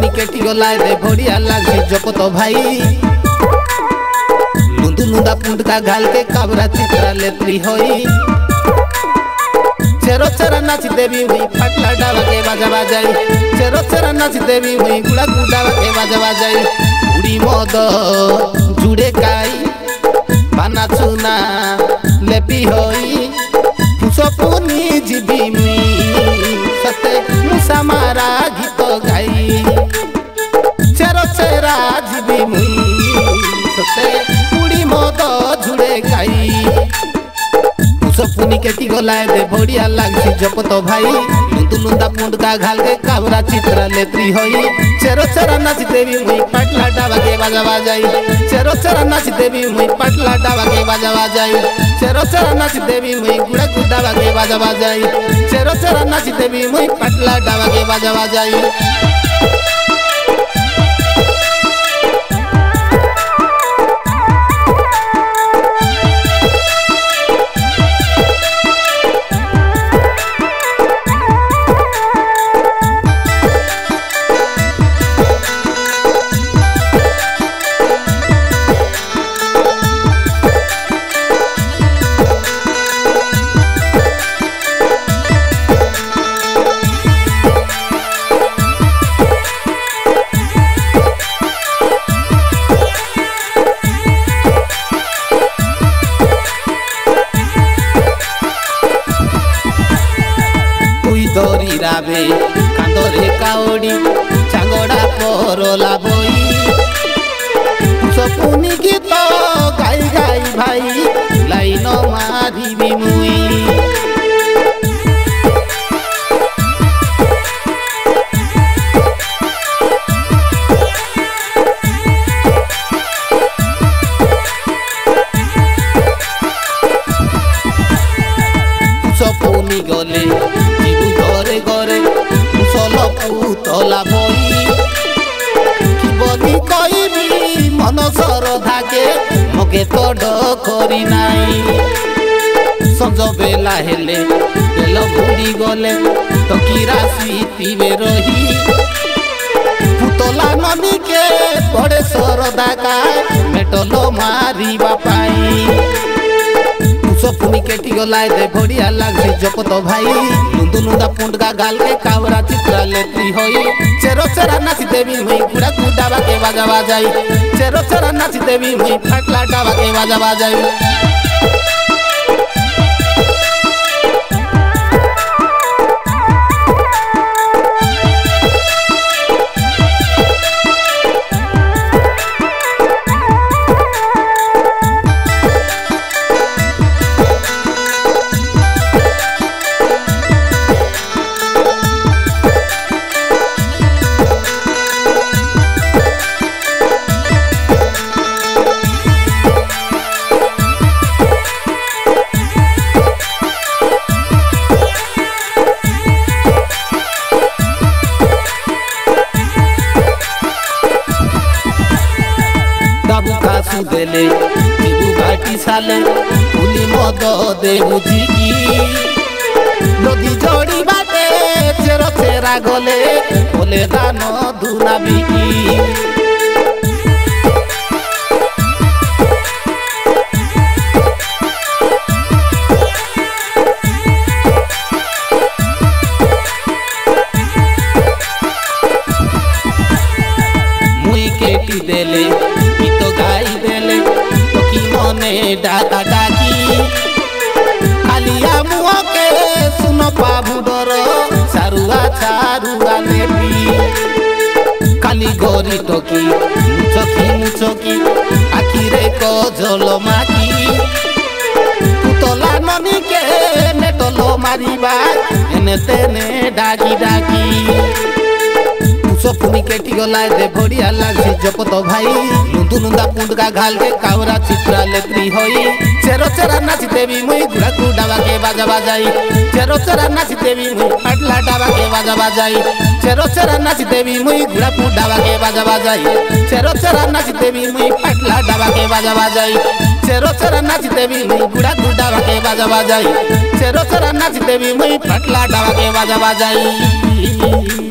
पुनी केटी गलाय दे बढ़िया लागी जपत भाई लुंदू लुंदा पुंड का घाल के काबरा चित्रा लेत्री होई चेरो चेरा नाच देवी हुई फटला डावा के बाजा बाजाई चेरो चेरा नाच देवी हुई गुड़ा गुड़ा के बाजा बाजाई उड़ी मद जुड़े काई बाना चुना लेपी होई पुनी जीवी मुई सते मुसा मारा गीत गाई चेरो चेरा जीवी मुई सते उड़ी मद जुड़े गाई पुनी केटी गलाय दे बढ़िया लागी जपत भाई लुंदू लुंदा पुंड का घाल के काबरा चित्रा लेत्री होई चेरो चेरा नाच देवी मुई पटला डावा के बाजा बाजाई चेरो चेरा नाच देवी मुई पटला डावा के बाजा बाजाई चेरो चेरा नाच देवी मुई गुड़ा गुड़ा के बाजा बाजाई चेरो चेरा नाच देवी मुई पटला डावा के बाजा बाजाई दरी राबे कांदरे काओडी चांगड़ा परला बोई सपुनी गीत गाई गाई भाई लाइन मारिबी मुई सपुनी गले घरे घरे मुसल पुतला बई कि बनी कहबी मन श्रद्धा के मगे तो डरी नाई संज बेला हेले बेल बुड़ी गले तो कीरा स्मृति रही पुतला ननी के पड़े श्रद्धा का मेटलो मारिबा पाई पुनी केटी गलाय दे बढ़िया लागी जपत भाई लुंदू लुंदा पुंड का गाल के काबरा चित्रा लेती होई चेरो चेरा नाच देवी हुई गुड़ा गुड़ा के बाजा बाजाई चेरो चेरा नाच देवी हुई फटला डावा के बाजा बाजाई देले घाटी साले पुली मद दे बुझिकी नदी जोड़ी बाटे चेरो चेरा गले बोले दान दुना बिकी मुई केटी देले डाका डाकी खालिया मुआ के सुनो बाबू डर सारुआ चारुआ लेपी खाली गोरी टोकी मुचकी आखिरे को झोलो माकी पुतला ननी के नेटलो मारिबा एने तेने डाकी डाकी पुनी केटी गलाय दे बढ़िया लागी जपत भाई लुंदू लुंदा पुंड का घाल के काबरा चित्रा लेत्री होई चेरो चेरा नाच देवी मुई गुड़ा गुड़ा के बाजा बाजाई चेरो चेरा नाच देवी मुई फटला डावा के बाजा बाजाई चेरो चेरा नाच देवी मुई गुड़ा गुड़ा के बाजा बाजाई चेरो चेरा नाच देवी मुई फटला डावा के बाजा बाजाई चेरो चेरा नाच देवी मुई गुड़ा गुड़ा के बाजा बाजाई चेरो चेरा नाच देवी मुई फटला डावा के बाजा बाजाई।